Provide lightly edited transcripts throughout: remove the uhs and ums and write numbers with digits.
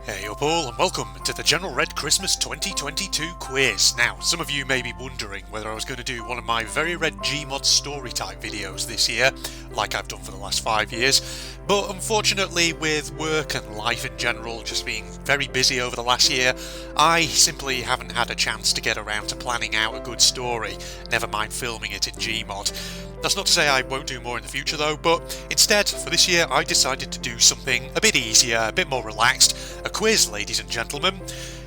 Hey up all and welcome to the General Red Christmas 2022 quiz. Now, some of you may be wondering whether I was going to do one of my Very Red Gmod story type videos this year, like I've done for the last 5 years, but unfortunately with work and life in general just being very busy over the last year, I simply haven't had a chance to get around to planning out a good story, never mind filming it in Gmod. That's not to say I won't do more in the future though, but instead, for this year, I decided to do something a bit easier, a bit more relaxed, a quiz, ladies and gentlemen.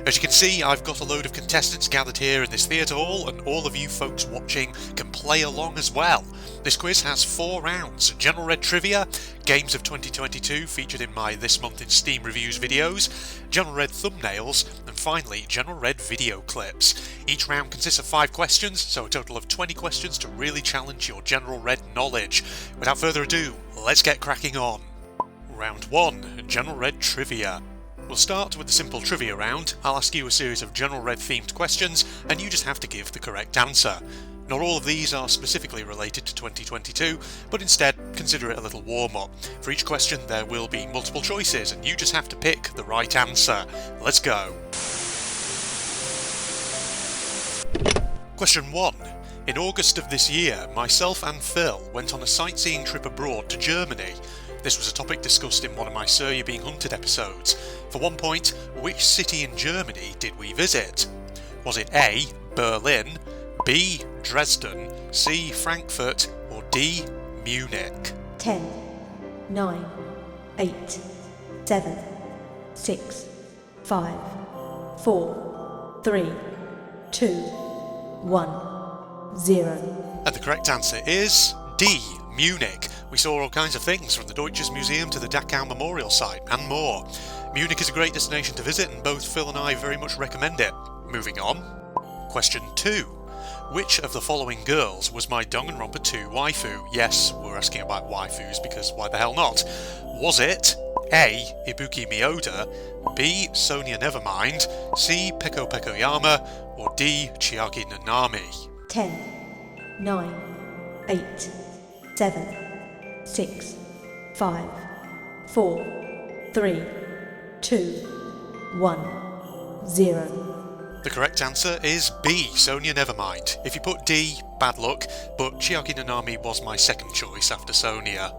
As you can see, I've got a load of contestants gathered here in this theatre hall, and all of you folks watching can play along as well. This quiz has 4 rounds: General Red Trivia, Games of 2022 featured in my This Month in Steam Reviews videos, General Red Thumbnails, and finally General Red Video Clips. Each round consists of 5 questions, so a total of 20 questions to really challenge your General Red knowledge. Without further ado, let's get cracking on. Round 1, General Red Trivia. We'll start with the simple trivia round. I'll ask you a series of General Red themed questions, and you just have to give the correct answer. Not all of these are specifically related to 2022, but instead consider it a little warm-up. For each question there will be multiple choices, and you just have to pick the right answer. Let's go! Question 1. In August of this year, myself and Phil went on a sightseeing trip abroad to Germany. This was a topic discussed in one of my Sir You're Being Hunted episodes. For 1 point, which city in Germany did we visit? Was it A. Berlin, B. Dresden, C. Frankfurt, or D. Munich? 10, 9, 8, 7, 6, 5, 4, 3, 2, 1, 0. And the correct answer is D. Munich. We saw all kinds of things, from the Deutsches Museum to the Dachau Memorial Site and more. Munich is a great destination to visit, and both Phil and I very much recommend it. Moving on. Question 2. Which of the following girls was my Danganronpa 2 waifu? Yes, we're asking about waifus because why the hell not? Was it A. Ibuki Miyoda, B. Sonia Nevermind, C. Peko Pekoyama, or D. Chiaki Nanami? 10, 9, 8, 7, 6, 5, 4, 3, 2, 1, 0. The correct answer is B. Sonia Nevermind. If you put D, bad luck, but Chiaki Nanami was my second choice after Sonia.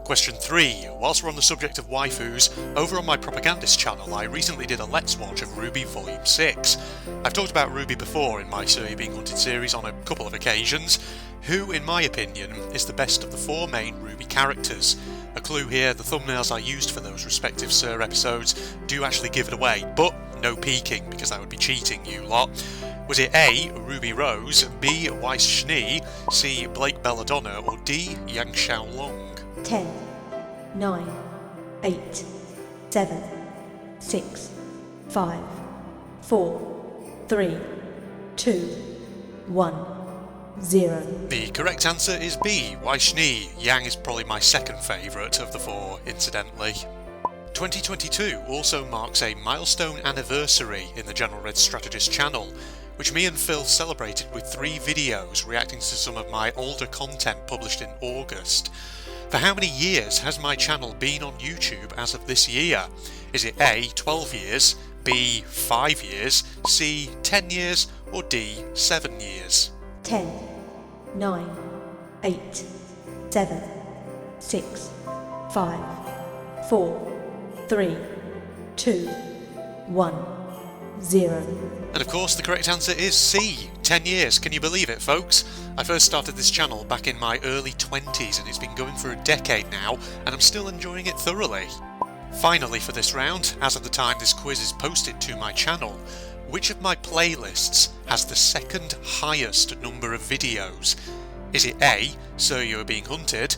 Question 3. Whilst we're on the subject of waifus, over on my Propagandist channel I recently did a Let's Watch of RWBY Volume 6. I've talked about RWBY before in my Sir You're Being Hunted series on a couple of occasions. Who, in my opinion, is the best of the 4 main RWBY characters? A clue here, the thumbnails I used for those respective Sir episodes do actually give it away, but no peeking, because that would be cheating, you lot. Was it A. Ruby Rose, B. Weiss Schnee, C. Blake Belladonna, or D. Yang Xiaolong? 10, 9, 8, 7, 6, 5, 4, 3, 2, 1, 0. The correct answer is B. Weiss Schnee. Yang is probably my second favourite of the 4, incidentally. 2022 also marks a milestone anniversary in the General Red Strategist channel, which me and Phil celebrated with 3 videos reacting to some of my older content published in August. For how many years has my channel been on YouTube as of this year? Is it A. 12 years, B. 5 years, C. 10 years, or D. 7 years? 10, 9, 8, 7, 6, 5, 4, 3, 2, 1, 0. And of course the correct answer is C. 10 years. Can you believe it, folks? I first started this channel back in my early 20s and it's been going for a decade now, and I'm still enjoying it thoroughly. Finally for this round, as of the time this quiz is posted to my channel, which of my playlists has the second highest number of videos? Is it A. Sir You're Being Hunted,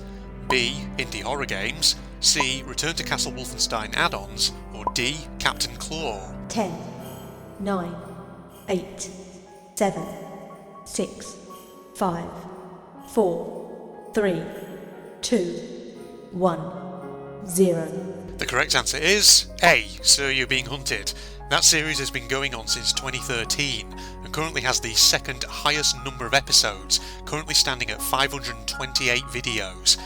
B. Indie Horror Games, C. Return to Castle Wolfenstein add-ons, or D. Captain Claw? 10, 9, 8, 7, 6, 5, 4, 3, 2, 1, 0. The correct answer is A. Sir You're Being Hunted. That series has been going on since 2013 and currently has the second highest number of episodes, currently standing at 528 videos.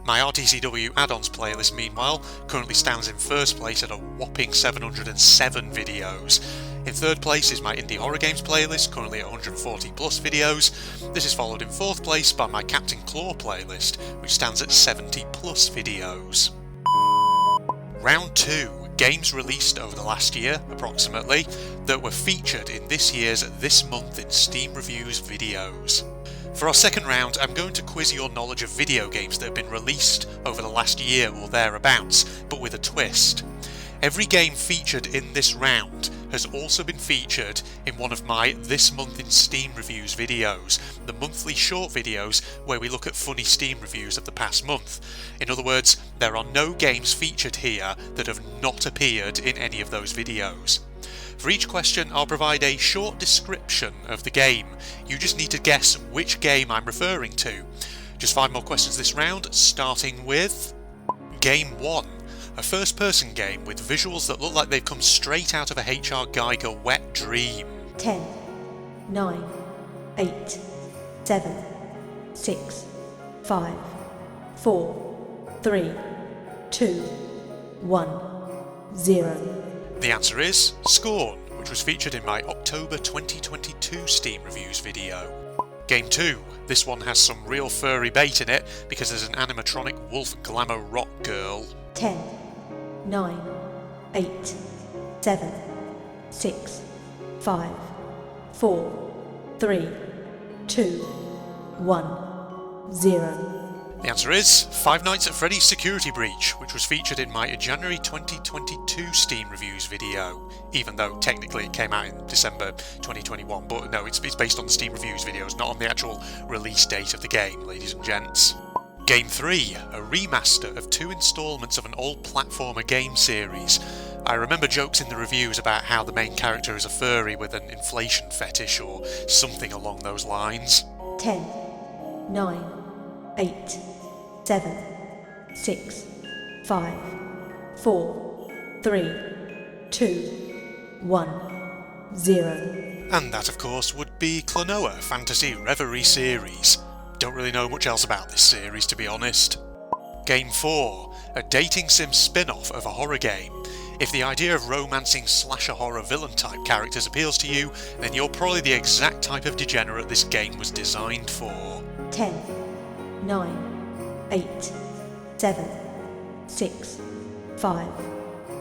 My RTCW add-ons playlist, meanwhile, currently stands in first place at a whopping 707 videos. In third place is my indie horror games playlist, currently at 140 plus videos. This is followed in fourth place by my Captain Claw playlist, which stands at 70 plus videos. Round 2. Games released over the last year, approximately, that were featured in this year's This Month in Steam Reviews videos. For our second round, I'm going to quiz your knowledge of video games that have been released over the last year or thereabouts, but with a twist. Every game featured in this round has also been featured in one of my This Month in Steam Reviews videos, the monthly short videos where we look at funny Steam reviews of the past month. In other words, there are no games featured here that have not appeared in any of those videos. For each question, I'll provide a short description of the game. You just need to guess which game I'm referring to. Just 5 more questions this round, starting with Game 1. A first-person game with visuals that look like they've come straight out of a H.R. Geiger wet dream. 10, 9, 8, 7, 6, 5, 4, 3, 2, 1, 0. The answer is Scorn, which was featured in my October 2022 Steam Reviews video. Game 2. This one has some real furry bait in it because there's an animatronic wolf glamour rock girl. 10, 9, 8, 7, 6, 5, 4, 3, 2, 1, 0. The answer is Five Nights at Freddy's Security Breach, which was featured in my January 2022 Steam Reviews video, even though technically it came out in December 2021, but no, it's based on the Steam Reviews videos, not on the actual release date of the game, ladies and gents. Game 3, a remaster of 2 installments of an old platformer game series. I remember jokes in the reviews about how the main character is a furry with an inflation fetish or something along those lines. 10, 9, 8, 7, 6, 5, 4, 3, 2, 1, 0. And that, of course, would be Klonoa Fantasy Reverie series. Don't really know much else about this series, to be honest. Game 4, a dating sim spin-off of a horror game. If the idea of romancing slasher horror villain type characters appeals to you, then you're probably the exact type of degenerate this game was designed for. 10, 9, 8, 7, 6, 5,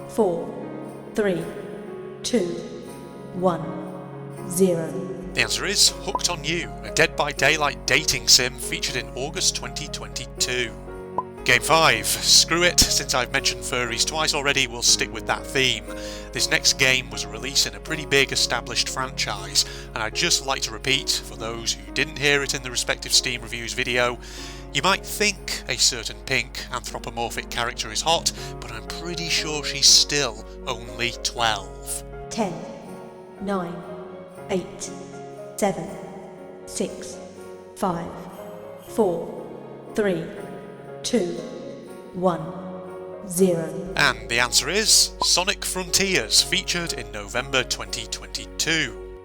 4, 3, 2, 1, 0. The answer is Hooked on You, a Dead by Daylight dating sim featured in August 2022. Game 5. Screw it, since I've mentioned furries twice already, we'll stick with that theme. This next game was released in a pretty big established franchise, and I'd just like to repeat, for those who didn't hear it in the respective Steam Reviews video, you might think a certain pink anthropomorphic character is hot, but I'm pretty sure she's still only 12. 10, 9, 8, 7, 6, 5, 4, 3, 2, 1, 0. And the answer is Sonic Frontiers, featured in November 2022.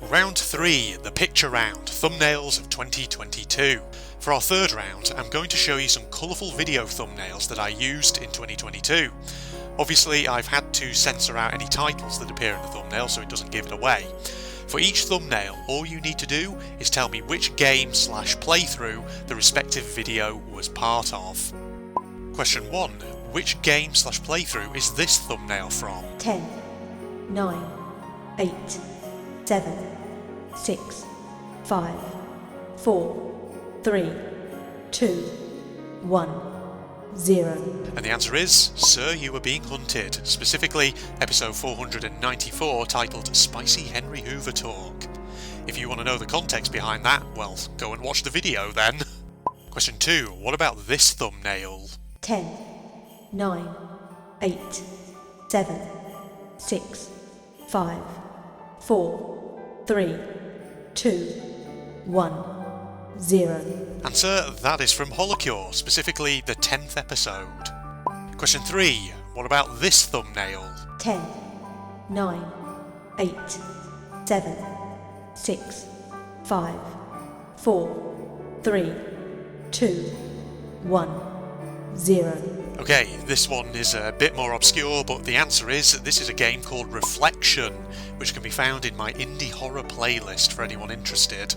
Round 3, the picture round, thumbnails of 2022. For our third round, I'm going to show you some colourful video thumbnails that I used in 2022. Obviously, I've had to censor out any titles that appear in the thumbnail so it doesn't give it away. For each thumbnail, all you need to do is tell me which game/playthrough the respective video was part of. Question 1. Which game/playthrough is this thumbnail from? 10, 9, 8, 7, 6, 5, 4, 3, 2, 1, 0. And the answer is Sir, You Were Being Hunted, specifically episode 494 titled Spicy Henry Hoover Talk. If you want to know the context behind that, well, go and watch the video then. Question 2. What about this thumbnail? 10, 9, 8, 7, 6, 5, 4, 3, 2, 1, 0. Answer, that is from Holocure, specifically the 10th episode. Question 3. What about this thumbnail? 10, 9, 8, 7, 6, 5, 4, 3, 2, 1 0. Okay, this one is a bit more obscure, but the answer is this is a game called Reflection, which can be found in my indie horror playlist for anyone interested.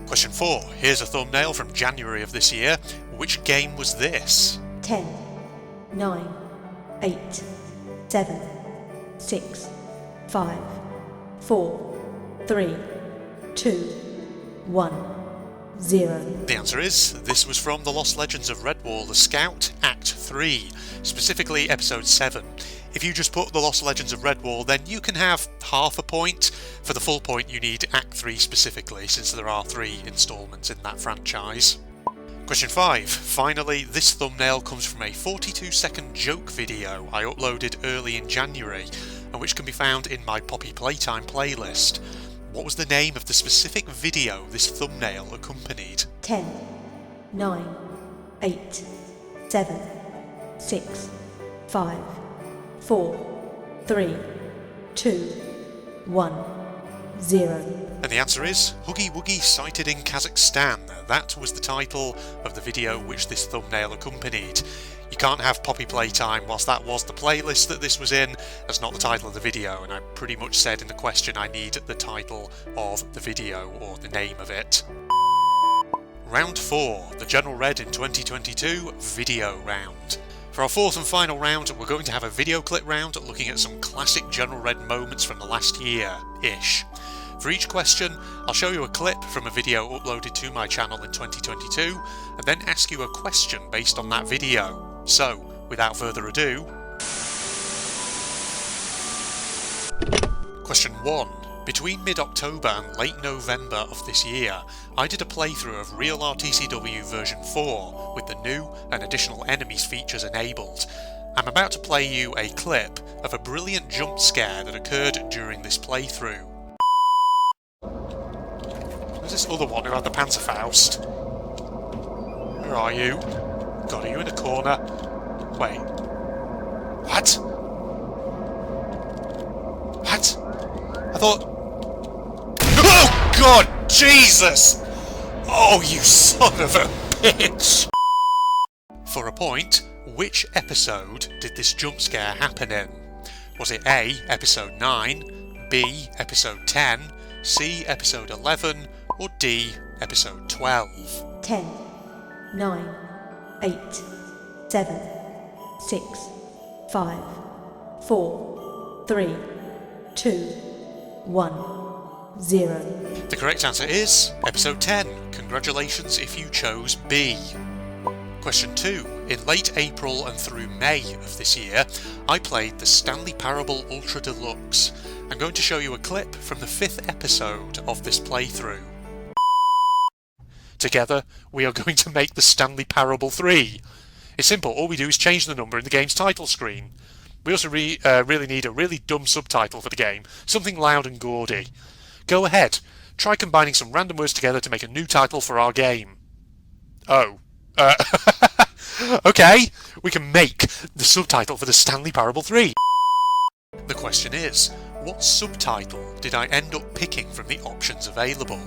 Question 4. Here's a thumbnail from January of this year. Which game was this? 10 9 8 7 6 5 4 3 2 1 0. The answer is, this was from The Lost Legends of Redwall the Scout, Act 3, specifically Episode 7. If you just put The Lost Legends of Redwall, then you can have half a point. For the full point you need Act 3 specifically, since there are 3 instalments in that franchise. Question 5. Finally, this thumbnail comes from a 42-second joke video I uploaded early in January, and which can be found in my Poppy Playtime playlist. What was the name of the specific video this thumbnail accompanied? 10 9 8 7 6 5 4 3 2 1 0. And the answer is Huggy Wuggy Sighted in Kazakhstan. That was the title of the video which this thumbnail accompanied. You can't have Poppy Playtime whilst that was the playlist that this was in. That's not the title of the video, and I pretty much said in the question I need the title of the video, or the name of it. Round 4, the General Red in 2022 video round. For our fourth and final round, we're going to have a video clip round looking at some classic General Red moments from the last year-ish. For each question, I'll show you a clip from a video uploaded to my channel in 2022, and then ask you a question based on that video. So, without further ado... Question 1. Between mid-October and late November of this year, I did a playthrough of Real RTCW version 4 with the new and additional enemies features enabled. I'm about to play you a clip of a brilliant jump scare that occurred during this playthrough. There's this other one who had the Panzerfaust. Where are you? God, are you in a corner? Wait. What? What? I thought... Oh God! Jesus! Oh, you son of a bitch! For a point, which episode did this jump scare happen in? Was it A, episode 9, B, episode 10, C, episode 11, or D, episode 12? 10 9 8 7 6 5 4 3 2 1 0. The correct answer is episode 10. Congratulations if you chose B. Question 2. In late April and through May of this year, I played the Stanley Parable Ultra Deluxe. I'm going to show you a clip from the 5th episode of this playthrough. Together, we are going to make the Stanley Parable 3. It's simple, all we do is change the number in the game's title screen. We also really need a really dumb subtitle for the game, something loud and gaudy. Go ahead, try combining some random words together to make a new title for our game. Oh. Okay, we can make the subtitle for the Stanley Parable 3. The question is, what subtitle did I end up picking from the options available?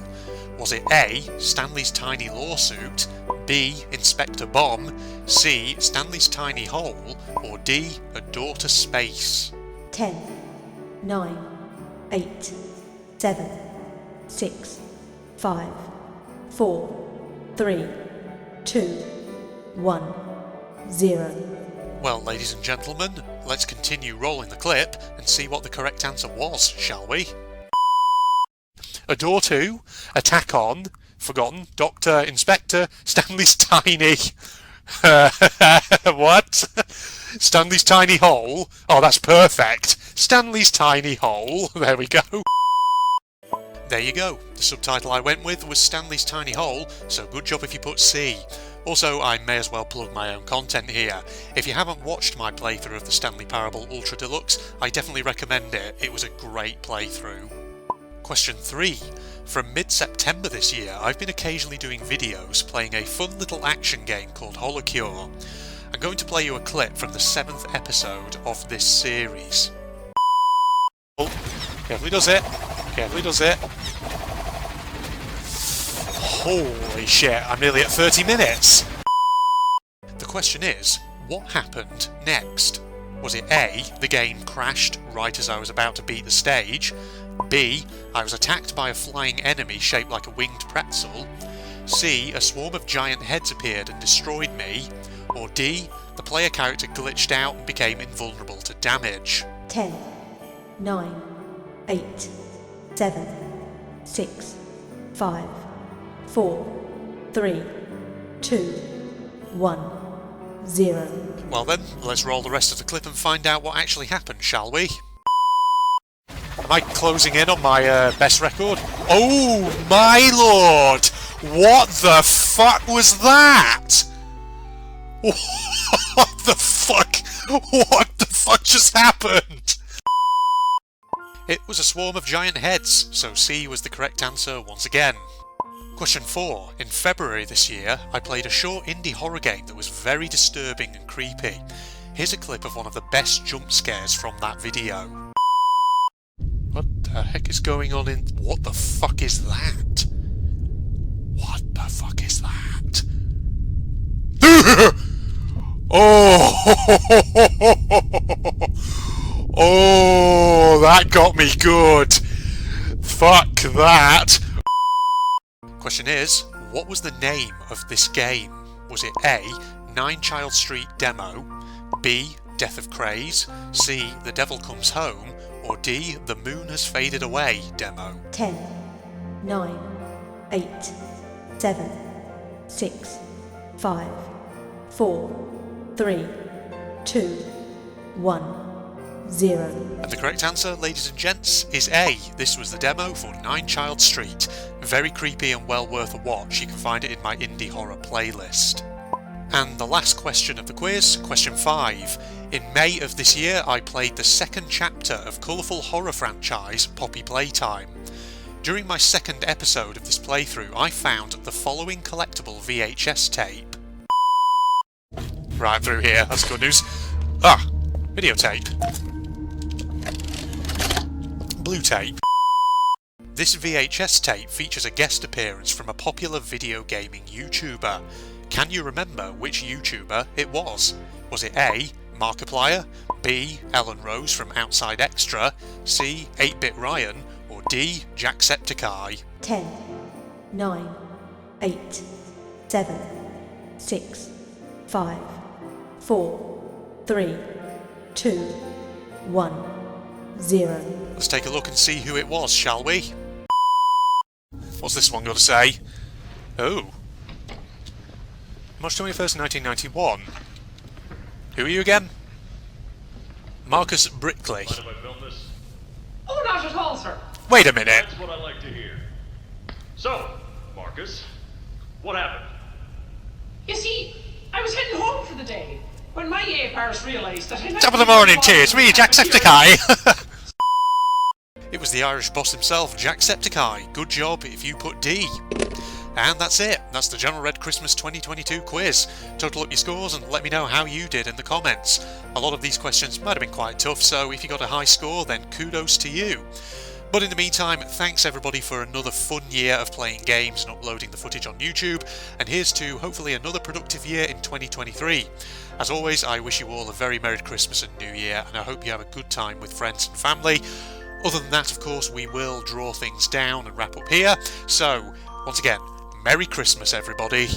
Was it A, Stanley's Tiny Lawsuit, B, Inspector Bomb, C, Stanley's Tiny Hole, or D, A Door to Space? 10 9 8 7 6 5 4 3 2 1 0. Well, ladies and gentlemen, let's continue rolling the clip and see what the correct answer was, shall we? A Door to, Attack on, Forgotten, Doctor, Inspector, Stanley's Tiny... what? Stanley's Tiny Hole? Oh, that's perfect. Stanley's Tiny Hole. There we go. There you go. The subtitle I went with was Stanley's Tiny Hole, so good job if you put C. Also, I may as well plug my own content here. If you haven't watched my playthrough of the Stanley Parable Ultra Deluxe, I definitely recommend it. It was a great playthrough. Question 3. From mid-September this year, I've been occasionally doing videos playing a fun little action game called Holocure. I'm going to play you a clip from the 7th episode of this series. Oh, carefully does it. Carefully does it. Holy shit, I'm nearly at 30 minutes. question is, what happened next? Was it A, the game crashed right as I was about to beat the stage? B, I was attacked by a flying enemy shaped like a winged pretzel? C, a swarm of giant heads appeared and destroyed me? Or D, the player character glitched out and became invulnerable to damage? 10, 9, 8, 7, 6, 5, 4, 3, 2, 1, 0. Well then, let's roll the rest of the clip and find out what actually happened, shall we? Am I closing in on my best record? Oh my lord! What the fuck was that? What the fuck? What the fuck just happened? It was a swarm of giant heads, so C was the correct answer once again. Question 4. In February this year, I played a short indie horror game that was very disturbing and creepy. Here's a clip of one of the best jump scares from that video. What the heck is going on in... What the fuck is that? What the fuck is that? Oh! Oh, that got me good. Fuck that. Question is, what was the name of this game? Was it A, 9 Child Street Demo, B, Death of Craze, C, The Devil Comes Home, or D, The Moon Has Faded Away Demo? 10, 9, 8, 7, 6, 5, 4, 3, 2, 1, 0. And the correct answer, ladies and gents, is A. This was the demo for 9 Child Street. Very creepy and well worth a watch. You can find it in my indie horror playlist. And the last question of the quiz, question 5. In May of this year, I played the second chapter of colourful horror franchise Poppy Playtime. During my second episode of this playthrough, I found the following collectible VHS tape. Right through here, that's good news. Ah, videotape. Blue tape. This VHS tape features a guest appearance from a popular video gaming YouTuber. Can you remember which YouTuber it was? Was it A, Markiplier, B, Ellen Rose from Outside Extra, C, 8-Bit Ryan, or D, Jacksepticeye? 10, 9, 8, 7, 6, 5, 4, 3, 2, 1, 0. Let's take a look and see who it was, shall we? What's this one going to say? Oh. March 21st, 1991. Who are you again? Marcus Brickley. Mind if I film this? Oh, not at all, sir. Wait a minute. That's what I like to hear. So, Marcus, what happened? You see, I was heading home for the day when my Paris realised that I... Top of the morning to you, it's me, Jacksepticeye. It was the Irish boss himself, Jacksepticeye. Good job if you put D. And that's it. That's the General Red Christmas 2022 quiz. Total up your scores and let me know how you did in the comments. A lot of these questions might have been quite tough, so if you got a high score, then kudos to you. But in the meantime, thanks everybody for another fun year of playing games and uploading the footage on YouTube, and here's to hopefully another productive year in 2023. As always, I wish you all a very Merry Christmas and New Year, and I hope you have a good time with friends and family. Other than that, of course, we will draw things down and wrap up here. So, once again, Merry Christmas, everybody.